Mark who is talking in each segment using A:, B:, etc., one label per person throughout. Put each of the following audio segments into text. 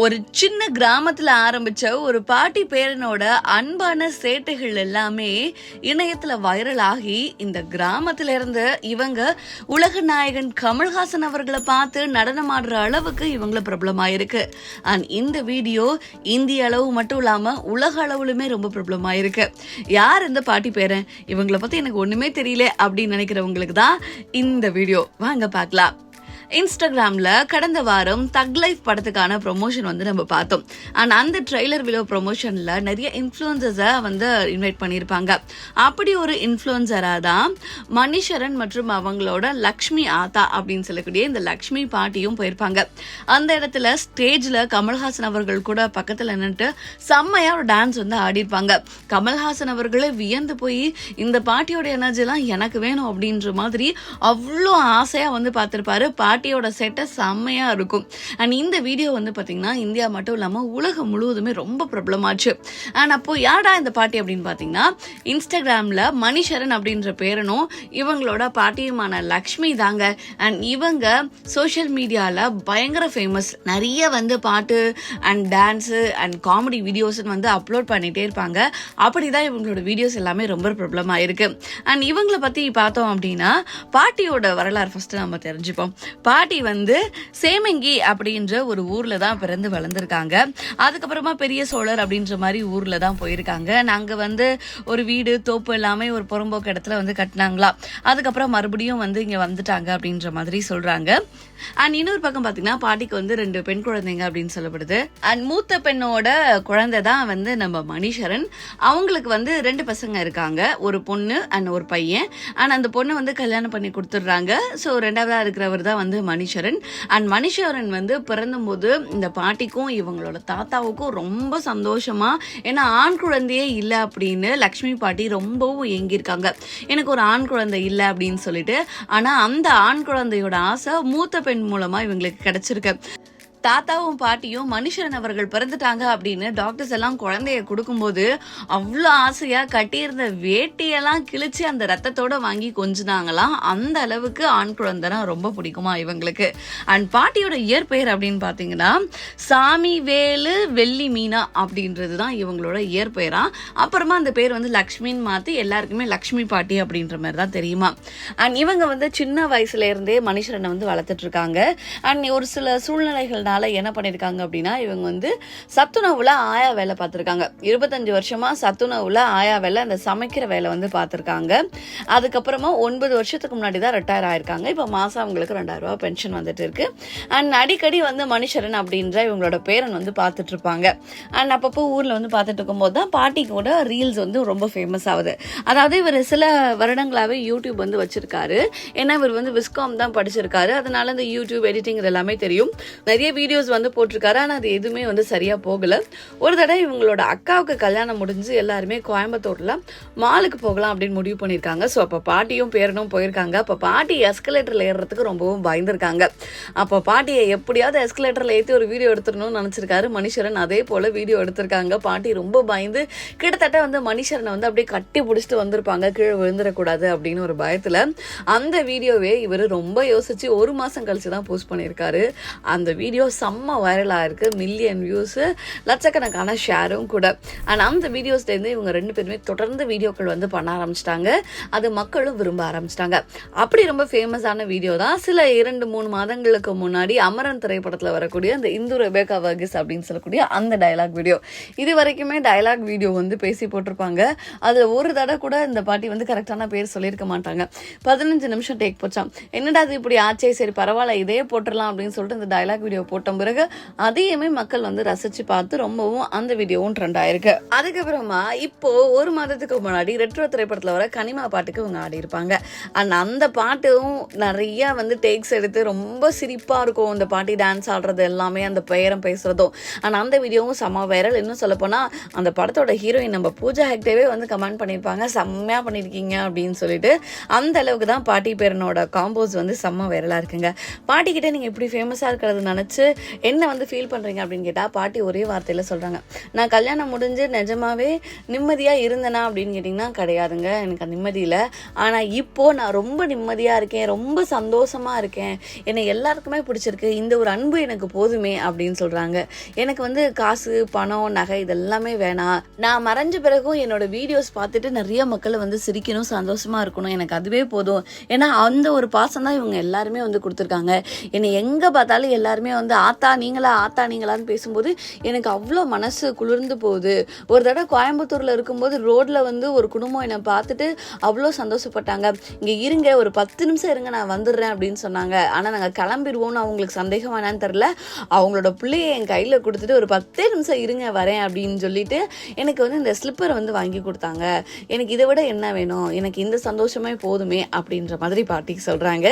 A: ஒரு சின்ன கிராமத்துல ஆரம்பிச்ச ஒரு பாட்டி பேரனோட அன்பான சேட்டைகள் எல்லாமே இணையத்துல வைரல் ஆகி இந்த கிராமத்துல இருந்து இவங்க உலக நாயகன் கமல்ஹாசன் அவர்களை பார்த்து நடனமாடுற அளவுக்கு இவங்கள பிரபலமாயிருக்கு. அண்ட் இந்த வீடியோ இந்திய அளவு மட்டும் இல்லாம உலக அளவுலுமே ரொம்ப பிரபலமாயிருக்கு. யார் இந்த பாட்டி பேரன், இவங்களை பத்தி எனக்கு ஒண்ணுமே தெரியல அப்படின்னு நினைக்கிறவங்களுக்கு தான் இந்த வீடியோ. வாங்க பார்க்கலாம். இன்ஸ்டாகிராம்ல கடந்த வாரம் தக் லைஃப் படத்துக்கான ப்ரொமோஷன் நம்ம பார்த்தோம். அண்ட் அந்த ட்ரெய்லர் வீடியோ ப்ரொமோஷன்ல நிறைய இன்ஃப்ளூயன்சர்ஸை இன்வைட் பண்ணியிருப்பாங்க. அப்படி ஒரு இன்ஃப்ளூயன்சரா தான் மணிஷரன் மற்றும் அவங்களோட லக்ஷ்மி ஆத்தா அப்படின்னு சொல்லக்கூடிய இந்த லக்ஷ்மி பாட்டியும் போயிருப்பாங்க. அந்த இடத்துல ஸ்டேஜ்ல கமல்ஹாசன் அவர்கள் கூட பக்கத்துல நின்றுட்டு செம்மையா ஒரு டான்ஸ் ஆடிருப்பாங்க. கமல்ஹாசன் அவர்களே வியந்து போய் இந்த பாட்டியோட எனர்ஜி எல்லாம் எனக்கு வேணும் அப்படின்ற மாதிரி அவ்வளோ ஆசையா பார்த்திருப்பாரு. பாட்டியோட செட்டை செம்மையா இருக்கும். அண்ட் இந்த வீடியோ பாத்தீங்கன்னா இந்தியா மட்டும் இல்லாம உலகம் முழுவதுமே ரொம்ப பிரபலமாச்சு. அண்ட் அப்போ யாரா இந்த பாட்டி அப்படின்னு பாத்தீங்கன்னா இன்ஸ்டாகிராம்ல மணிஷரன் அப்படின்ற பேரனும் இவங்களோட பாட்டியுமான லக்ஷ்மி தாங்க. அண்ட் இவங்க சோசியல் மீடியால பயங்கர ஃபேமஸ். நிறைய பாட்டு and dance and comedy videos upload பண்ணிட்டே இருப்பாங்க. அப்படிதான் இவங்களோட வீடியோஸ் எல்லாமே ரொம்ப பிரபலமா இருக்கு. அண்ட் இவங்களை பத்தி பார்த்தோம் அப்படின்னா பாட்டியோட வரலாறு ஃபர்ஸ்ட் நம்ம தெரிஞ்சுப்போம். பாட்டி சேமங்கி அப்படின்ற ஒரு ஊர்ல தான் பிறந்து வளர்ந்துருக்காங்க. அதுக்கப்புறமா பெரிய சோழர் அப்படின்ற மாதிரி ஊர்ல தான் போயிருக்காங்க. நாங்க ஒரு வீடு தோப்பு எல்லாமே ஒரு புறம்போக்கு இடத்துல கட்டினாங்களா. அதுக்கப்புறம் மறுபடியும் இங்க வந்துட்டாங்க அப்படின்ற மாதிரி சொல்றாங்க. அண்ட் இன்னொரு பக்கம் பாத்தீங்கன்னா பாட்டிக்கு 2 பெண் குழந்தைங்க அப்படின்னு சொல்லப்படுது. அண்ட் மூத்த பெண்ணோட குழந்தை தான் நம்ம மணிஷரன். அவங்களுக்கு 2 பசங்க இருக்காங்க, ஒரு பொண்ணு அண்ட் ஒரு பையன். அண்ட் அந்த பொண்ணு கல்யாணம் பண்ணி கொடுத்துடுறாங்க. ஸோ 2ஆவதா இருக்கிறவர் தான் மணிஷரன். அண்ட் மணிஷரன் பிறந்த போது இந்த பாட்டிக்கும் இவங்களோட தாத்தாவுக்கும் ரொம்ப சந்தோஷமா, ஏன்னா ஆண் குழந்தையே இல்லை அப்படின்னு லக்ஷ்மி பாட்டி ரொம்பவும் ஏங்கியிருக்காங்க. எனக்கு ஒரு ஆண் குழந்தை இல்லை அப்படின்னு சொல்லிட்டு. ஆனா அந்த ஆண் குழந்தையோட ஆசை மூத்த பெண் மூலமா இவங்களுக்கு கிடைச்சிருக்கு. தாத்தாவும் பாட்டியும் மணிஷரன் அவர்கள் பிறந்துட்டாங்க அப்படின்னு டாக்டர்ஸ் எல்லாம் குழந்தைய கொடுக்கும்போது அவ்வளோ ஆசையா கட்டியிருந்த வேட்டியெல்லாம் கிழிச்சு அந்த ரத்தத்தோட வாங்கி கொஞ்சினாங்களாம். அந்த அளவுக்கு ஆண் குழந்தைனா ரொம்ப பிடிக்குமா இவங்களுக்கு. அண்ட் பாட்டியோட இயற்பெயர் அப்படின்னு பாத்தீங்கன்னா சாமி வேலு வெள்ளி மீனா அப்படின்றது தான் இவங்களோட இயற்பெயரா. அப்புறமா அந்த பேர் லக்ஷ்மின்னு மாத்தி எல்லாருக்குமே லக்ஷ்மி பாட்டி அப்படின்ற மாதிரி தான் தெரியுமா. அண்ட் இவங்க சின்ன வயசுல இருந்தே மணிஷரனை வளர்த்துட்டு இருக்காங்க. அண்ட் ஒரு சில சூழ்நிலைகள் என்ன பண்ணிருக்காங்க அப்படின்னா இவங்க சத்துணவுல ஆயா வேலை பார்த்திருக்காங்க. 25 வருஷமா சத்துணவுல ஆயா வேலை, அந்த சமைக்கிற வேலை பார்த்திருக்காங்க. அதுக்கப்புறமா 9 வருஷத்துக்கு முன்னாடி தான் ரிட்டையர் ஆயிருக்காங்க. இப்ப மாசம் அவங்களுக்கு 2000 ரூபாய் பென்ஷன் இருக்கு. அண்ட் அடிக்கடி மணிஷரன் அப்படின்ற இவங்களோட பேரன் பார்த்துட்டு இருப்பாங்க. அண்ட் அப்பப்போ ஊர்ல பார்த்துட்டு இருக்கும் போது தான் பாட்டி கூட ரீல்ஸ் ரொம்ப ஃபேமஸ் ஆகுது. அதாவது இவர் சில வருடங்களாவே யூடியூப் வச்சிருக்காரு. ஏன்னா இவர் விஸ்காம் தான் படிச்சிருக்காரு. அதனால இந்த யூடியூப் எடிட்டிங் எல்லாமே தெரியும். நிறைய வீடியோஸ் போட்டிருக்காரு. ஆனால் அது எதுவுமே சரியா போகல. ஒரு தடவை இவங்களோட அக்காவுக்கு கல்யாணம் முடிஞ்சு எல்லாருமே கோயம்புத்தூர்ல மாலுக்கு போகலாம் அப்படின்னு முடிவு பண்ணியிருக்காங்க. ஸோ அப்போ பாட்டியும் பேரனும் போயிருக்காங்க. அப்போ பாட்டி எஸ்கலேட்டர்ல ஏறுறதுக்கு ரொம்பவும் பயந்துருக்காங்க. அப்போ பாட்டியை எப்படியாவது எஸ்கலேட்டர்ல ஏற்றி ஒரு வீடியோ எடுத்துடணும்னு நினைச்சிருக்காரு மணிஷரன். அதே போல வீடியோ எடுத்திருக்காங்க. பாட்டி ரொம்ப பயந்து கிட்டத்தட்ட மணிஷரனை அப்படியே கட்டி பிடிச்சிட்டு வந்திருப்பாங்க, கீழே விழுந்துடக்கூடாது அப்படின்னு ஒரு பயத்துல. அந்த வீடியோவே இவர் ரொம்ப யோசிச்சு 1 மாசம் கழிச்சு தான் போஸ்ட் பண்ணியிருக்காரு. அந்த வீடியோ செம்ம வைரலாக இருக்கு. மில்லியன் வியூஸ், லட்சக்கணக்கான ஷேரும் கூட. அண்ட் அந்த வீடியோஸ்லேருந்து இவங்க 2 பேருமே தொடர்ந்து வீடியோக்கள் பண்ண ஆரம்பிச்சிட்டாங்க. அது மக்களும் விரும்ப ஆரம்பிச்சிட்டாங்க. அப்படி ரொம்ப ஃபேமஸான வீடியோ தான் சில 2-3 மாதங்களுக்கு முன்னாடி அமரன் திரைப்படத்தில் வரக்கூடிய அந்த இந்து ரெபேக்கா வர்கீஸ் அப்படின்னு சொல்லக்கூடிய அந்த டயலாக் வீடியோ. இது வரைக்குமே டயலாக் வீடியோ பேசி போட்டிருப்பாங்க. அது ஒரு தடவை கூட இந்த பாட்டி கரெக்டான பேர் சொல்லியிருக்க மாட்டாங்க. 15 நிமிஷம் டேக் போச்சான். என்னடா அது இப்படி ஆச்சே, சரி பரவாயில்ல இதே போட்டுடலாம் அப்படின்னு சொல்லிட்டு இந்த டயலாக் வீடியோ போட்ட பிறகு அதையுமே மக்கள் ரசிச்சு பார்த்து ரொம்பவும் அந்த வீடியோவும் ட்ரெண்ட் ஆயிருக்கு. அதுக்கப்புறமா இப்போ 1 மாதத்துக்கு முன்னாடி ரெட்ரோ திரைப்படத்துல வர கனிமா பாட்டுக்கு இவங்க ஆடி இருப்பாங்க. அண்ட் அந்த பாட்டும் நிறைய டேக்ஸ் எடுத்து ரொம்ப சிரிப்பா இருக்கும். அந்த பாட்டி டான்ஸ் ஆடுறது எல்லாமே, அந்த பெயரம் பேசுறதும். அண்ட் அந்த வீடியோவும் செம்ம வைரல். இன்னும் சொல்ல போனா அந்த படத்தோட ஹீரோயின் நம்ம பூஜா ஹெக்டேவே கமெண்ட் பண்ணியிருப்பாங்க, செம்மையா பண்ணிருக்கீங்க அப்படின்னு சொல்லிட்டு. அந்த அளவுக்கு தான் பாட்டி பேரனோட காம்போஸ் செம்ம வைரலா இருக்குங்க. பாட்டி கிட்ட நீங்க இப்படி ஃபேமஸா இருக்கிறது நினைச்சு முடிஞ்சு என்ன வந்து ஃபீல் பண்ணுறீங்க அப்படின்னு கேட்டால் பாட்டி ஒரே வார்த்தையில் சொல்கிறாங்க, நான் கல்யாணம் முடிஞ்சு நிஜமாவே நிம்மதியாக இருந்தேனா அப்படின்னு கேட்டிங்கன்னா கிடையாதுங்க, எனக்கு நிம்மதி இல்லை. ஆனால் இப்போது நான் ரொம்ப நிம்மதியாக இருக்கேன், ரொம்ப சந்தோஷமாக இருக்கேன், என்னை எல்லாருக்குமே பிடிச்சிருக்கு, இந்த ஒரு அன்பு எனக்கு போதுமே அப்படின்னு சொல்கிறாங்க. எனக்கு வந்து காசு பணம் நகை இதெல்லாமே வேணாம், நான் மறைஞ்ச பிறகும் என்னோட வீடியோஸ் பார்த்துட்டு நிறைய மக்கள் வந்து சிரிக்கணும் சந்தோஷமாக இருக்கணும், எனக்கு அதுவே போதும். ஏன்னா அந்த ஒரு பாசம் தான் இவங்க எல்லாருமே வந்து கொடுத்துருக்காங்க. என்னை எங்கே பார்த்தாலும் எல்லாருமே வந்து ஆத்தா நீங்களான்னு பேசும்போது எனக்கு அவ்வளோ மனசு குளிர்ந்து போகுது. ஒரு தடவை கோயம்புத்தூரில் இருக்கும்போது ரோட்டில் வந்து ஒரு குடும்பம் என்னை பார்த்துட்டு அவ்வளோ சந்தோஷப்பட்டாங்க. இங்கே இருங்க, ஒரு 10 நிமிஷம் இருங்க, நான் வந்துடுறேன் அப்படின்னு சொன்னாங்க. ஆனால் நாங்கள் கிளம்பிடுவோம்னு அவங்களுக்கு சந்தேகம் வேணான்னு தெரில, அவங்களோட பிள்ளையை என் கையில் கொடுத்துட்டு ஒரு 10 நிமிஷம் இருங்க வரேன் அப்படின்னு சொல்லிட்டு எனக்கு வந்து இந்த ஸ்லிப்பரை வந்து வாங்கி கொடுத்தாங்க. எனக்கு இதை விட என்ன வேணும், எனக்கு இந்த சந்தோஷமே போதுமே அப்படின்ற மாதிரி பாட்டிக்கு சொல்கிறாங்க.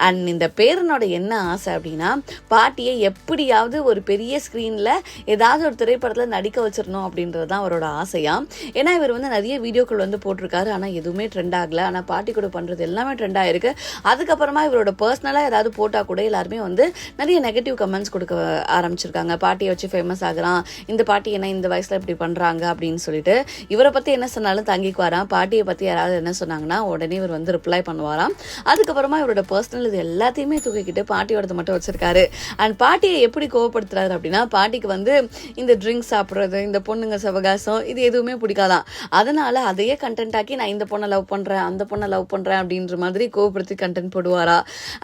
A: அண்ட் இந்த பேரனோட என்ன ஆசை அப்படின்னா, பாட்டியை எப்படியாவது ஒரு பெரிய ஸ்க்ரீனில் ஏதாவது ஒரு திரைப்படத்தில் நடிக்க வச்சிடணும் அப்படின்றது தான் அவரோட ஆசையாம். ஏன்னா இவர் வந்து நிறைய வீடியோக்கள் வந்து போட்டிருக்காரு, ஆனால் எதுவுமே ட்ரெண்ட் ஆகலை. ஆனால் பாட்டி கூட பண்ணுறது எல்லாமே ட்ரெண்ட் ஆகிருக்கு. அதுக்கப்புறமா இவரோட பர்சனலாக ஏதாவது போட்டால் கூட எல்லாருமே வந்து நிறைய நெகட்டிவ் கமெண்ட்ஸ் கொடுக்க ஆரம்பிச்சிருக்காங்க. பாட்டியை வச்சு ஃபேமஸ் ஆகுறான், இந்த பாட்டி என்ன இந்த வயசில் இப்படி பண்ணுறாங்க அப்படின்னு சொல்லிட்டு. இவரை பற்றி என்ன சொன்னாலும் தாங்கிக்குவாராம், பாட்டியை பற்றி யாராவது என்ன சொன்னாங்கன்னா உடனே இவர் வந்து ரிப்ளை பண்ணுவாராம். அதுக்கப்புறமா இவரோட பர்சனல் இது எல்லாத்தையுமே தூக்கிக்கிட்டு பாட்டியோடது மட்டும் வச்சிருக்காரு. அண்ட் பாட்டியை எப்படி கோவப்படுத்துறாரு அப்படின்னா, பாட்டிக்கு வந்து இந்த ட்ரிங்க்ஸ் சாப்பிட்றது, இந்த பொண்ணுங்க சவகாசம் இது எதுவுமே பிடிக்காதான். அதனால அதையே கண்டென்ட் ஆக்கி நான் இந்த பொண்ணை லவ் பண்ணுறேன் அந்த பொண்ணை லவ் பண்ணுறேன் அப்படின்ற மாதிரி கோவப்படுத்தி கண்டென்ட் போடுவாரா.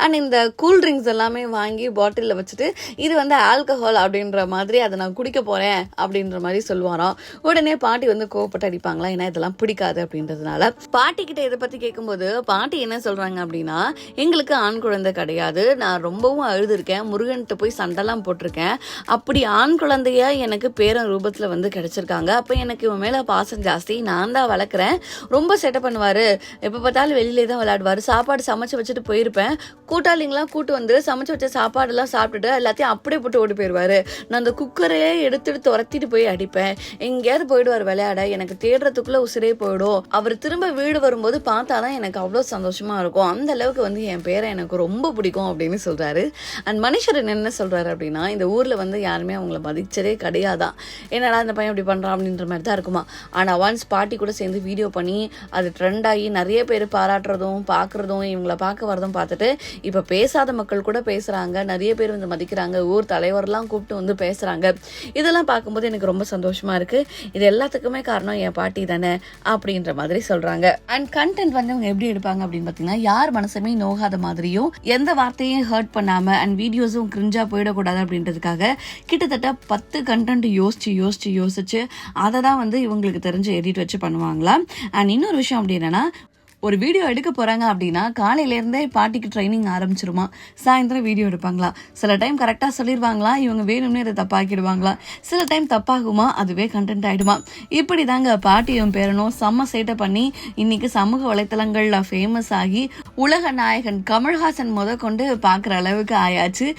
A: அண்ட் இந்த கூல் ட்ரிங்க்ஸ் எல்லாமே வாங்கி பாட்டிலில் வச்சுட்டு இது வந்து ஆல்கஹால் அப்படின்ற மாதிரி அதை நான் குடிக்க போகிறேன் அப்படின்ற மாதிரி சொல்லுவாராம். உடனே பாட்டி வந்து கோவப்பட்டு அடிப்பாங்களா, ஏன்னா இதெல்லாம் பிடிக்காது அப்படின்றதுனால. பாட்டி கிட்ட இதை பற்றி கேட்கும்போது பாட்டி என்ன சொல்கிறாங்க அப்படின்னா, எங்களுக்கு ஆண் குழந்தை கிடையாது, நான் ரொம்பவும் அழுதுருக்கேன், முருகன்கிட்ட போய் சண்டைலாம் போட்டிருக்கேன், அப்படி ஆண் குழந்தைய எனக்கு பேரன் ரூபத்தில் வந்து கிடைச்சிருக்காங்க. அப்போ எனக்கு இவன் மேலே பாசம் ஜாஸ்தி, நான் தான் வளர்க்குறேன், ரொம்ப செட்டை பண்ணுவார், எப்போ பார்த்தாலும் வெளியிலே தான் விளையாடுவார், சாப்பாடு சமைச்சு வச்சுட்டு போயிருப்பேன், கூட்டாளிங்களாம் கூட்டு வந்து சமைச்சு வச்ச சாப்பாடெல்லாம் சாப்பிட்டுட்டு எல்லாத்தையும் அப்படியே போட்டு ஓடி போயிடுவார், நான் அந்த குக்கரையே எடுத்துட்டு துரத்திட்டு போய் அடிப்பேன், எங்கேயாவது போயிடுவார் விளையாட, எனக்கு தேடுறதுக்குள்ளே உசிரே போயிடும், அவர் திரும்ப வீடு வரும்போது பார்த்தாதான் எனக்கு அவ்வளோ சந்தோஷமாக இருக்கும், அந்த அளவுக்கு வந்து என் பேரை எனக்கு ரொம்ப பிடிக்கும் அப்படின்னு சொல்கிறாரு. அண்ட் மனுஷரன் என்ன சொல்கிறாரு அப்படின்னா, இந்த ஊரில் வந்து யாருமே அவங்கள மதிச்சதே கிடையாதான், என்னடா இந்த பையன் இப்படி பண்ணுறான் அப்படின்ற மாதிரி தான் இருக்குமா. ஆனால் ஒன்ஸ் பாட்டி கூட சேர்ந்து வீடியோ பண்ணி அது ட்ரெண்ட் ஆகி நிறைய பேர் பாராட்டுறதும் பார்க்குறதும் இவங்களை பார்க்க வரதும் பார்த்துட்டு இப்போ பேசாத மக்கள் கூட பேசுகிறாங்க, நிறைய பேர் வந்து மதிக்கிறாங்க, ஊர் தலைவர்லாம் கூப்பிட்டு வந்து பேசுகிறாங்க. இதெல்லாம் பார்க்கும்போது எனக்கு ரொம்ப சந்தோஷமாக இருக்குது, இது எல்லாத்துக்குமே காரணம் என் பாட்டி தானே அப்படின்ற மாதிரி சொல்கிறாங்க. அண்ட் கண்டென்ட் வந்து அவங்க எப்படி எடுப்பாங்க அப்படின்னு பார்த்தீங்கன்னா, யார் மனசுமே நோகாத மாதிரியும் எந்த வார்த்தையும் ஹர்ட் பண்ணாமல் அண்ட் வீடியோஸும் கிரிஞ்சாக போயிடக்கூடாது அப்படின்றதுக்காக கிட்டத்தட்ட 10 கண்டென்ட் யோசிச்சு அதை தான் வந்து இவங்களுக்கு தெரிஞ்சு எடிட் வச்சு பண்ணுவாங்களா. அண்ட் இன்னொரு விஷயம் அப்படி என்னன்னா, ஒரு வீடியோ எடுக்க போகிறாங்க அப்படின்னா காலையிலேருந்தே பாட்டிக்கு ட்ரைனிங் ஆரம்பிச்சிருமா, சாயந்தரம் வீடியோ எடுப்பாங்களா, சில டைம் கரெக்டாக சொல்லிடுவாங்களா, இவங்க வேணும்னே அதை தப்பாக்கிடுவாங்களா, சில டைம் தப்பாகுமா, அதுவே கண்டென்ட் ஆகிடுமா. இப்படி தாங்க பாட்டியும் பேரனும் செம்ம சேட்டை பண்ணி இன்னைக்கு சமூக வலைத்தளங்களில் ஃபேமஸ் ஆகி உலக நாயகன் கமல்ஹாசன் கொண்டு பார்க்குற அளவுக்கு ஆயாச்சு.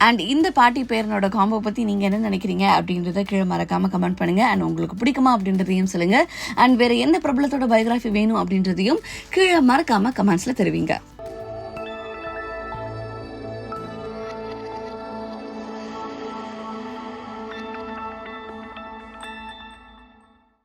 A: அண்ட் இந்த பாட்டி பேரனோட காம்போ பற்றி நீங்கள் என்ன நினைக்கிறீங்க அப்படின்றத கீழே மறக்காமல் கமெண்ட் பண்ணுங்கள். அண்ட் உங்களுக்கு பிடிக்குமா அப்படின்றதையும் சொல்லுங்கள். அண்ட் வேறு எந்த பிரபலத்தோட பயோகிராஃபி வேணும் அப்படின்றதையும் கீழே மறக்காமல் கமெண்ட்ஸில் தெரிவிங்க.